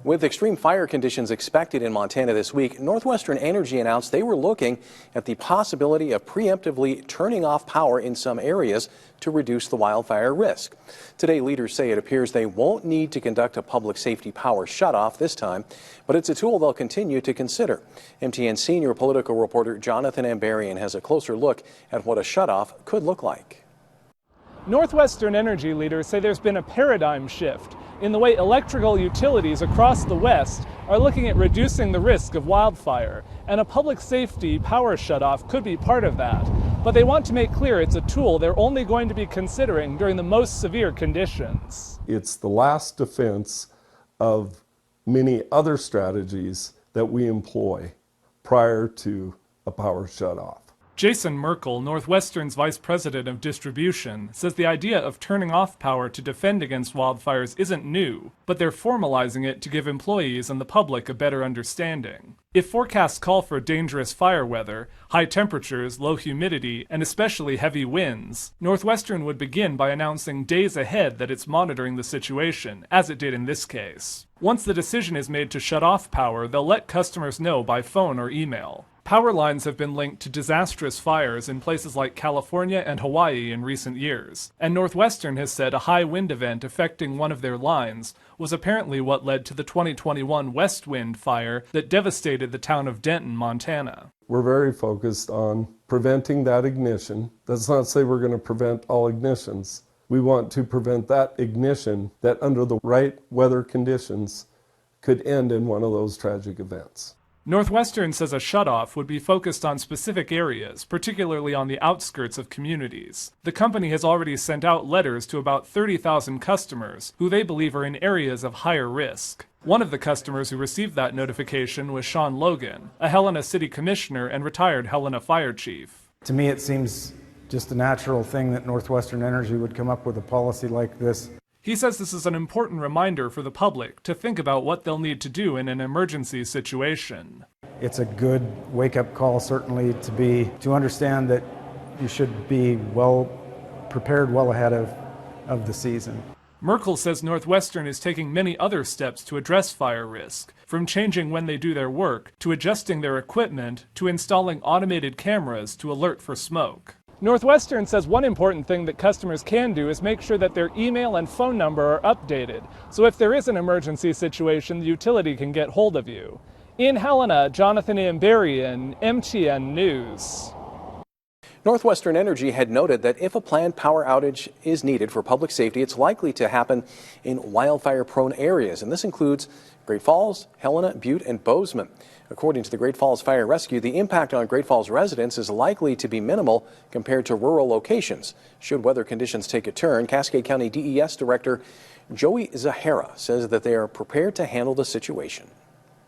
With extreme fire conditions expected in Montana this week, NorthWestern Energy announced they were looking at the possibility of preemptively turning off power in some areas to reduce the wildfire risk. Today, leaders say it appears they won't need to conduct a public safety power shutoff this time, but it's a tool they'll continue to consider. MTN senior political reporter Jonathan Ambarian has a closer look at what a shutoff could look like. NorthWestern Energy leaders say there's been a paradigm shift in the way electrical utilities across the West are looking at reducing the risk of wildfire, and a public safety power shutoff could be part of that. But they want to make clear it's a tool they're only going to be considering during the most severe conditions. It's the last defense of many other strategies that we employ prior to a power shutoff. Jason Merkel, NorthWestern's vice president of distribution, says the idea of turning off power to defend against wildfires isn't new, but they're formalizing it to give employees and the public a better understanding. If forecasts call for dangerous fire weather, high temperatures, low humidity, and especially heavy winds, NorthWestern would begin by announcing days ahead that it's monitoring the situation, as it did in this case. Once the decision is made to shut off power, they'll let customers know by phone or email. Power lines have been linked to disastrous fires in places like California and Hawaii in recent years, and NorthWestern has said a high wind event affecting one of their lines was apparently what led to the 2021 West Wind fire that devastated the town of Denton, Montana. We're very focused on preventing that ignition. That's not to say we're going to prevent all ignitions. We want to prevent that ignition that under the right weather conditions could end in one of those tragic events. NorthWestern says a shutoff would be focused on specific areas, particularly on the outskirts of communities. The company has already sent out letters to about 30,000 customers who they believe are in areas of higher risk. One of the customers who received that notification was Sean Logan, a Helena City Commissioner and retired Helena Fire Chief. To me, it seems just a natural thing that NorthWestern Energy would come up with a policy like this. He says this is an important reminder for the public to think about what they'll need to do in an emergency situation. It's a good wake-up call, certainly, to understand that you should be well prepared well ahead of the season. Merkel says NorthWestern is taking many other steps to address fire risk, from changing when they do their work, to adjusting their equipment, to installing automated cameras to alert for smoke. NorthWestern says one important thing that customers can do is make sure that their email and phone number are updated, so if there is an emergency situation, the utility can get hold of you. In Helena, Jonathan Ambarian, MTN News. NorthWestern Energy had noted that if a planned power outage is needed for public safety, it's likely to happen in wildfire-prone areas, and this includes Great Falls, Helena, Butte, and Bozeman. According to the Great Falls Fire Rescue, the impact on Great Falls residents is likely to be minimal compared to rural locations. Should weather conditions take a turn, Cascade County DES Director Joey Zahara says that they are prepared to handle the situation.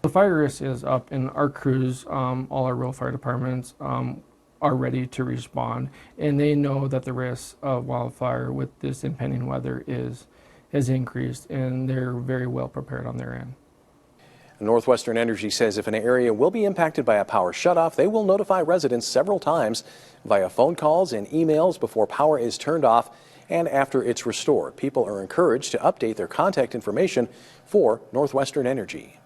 The fire risk is up, and our crews, all our rural fire departments, are ready to respond, and they know that the risk of wildfire with this impending weather has increased, and they're very well prepared on their end. NorthWestern Energy says if an area will be impacted by a power shutoff, they will notify residents several times via phone calls and emails before power is turned off and after it's restored. People are encouraged to update their contact information for NorthWestern Energy.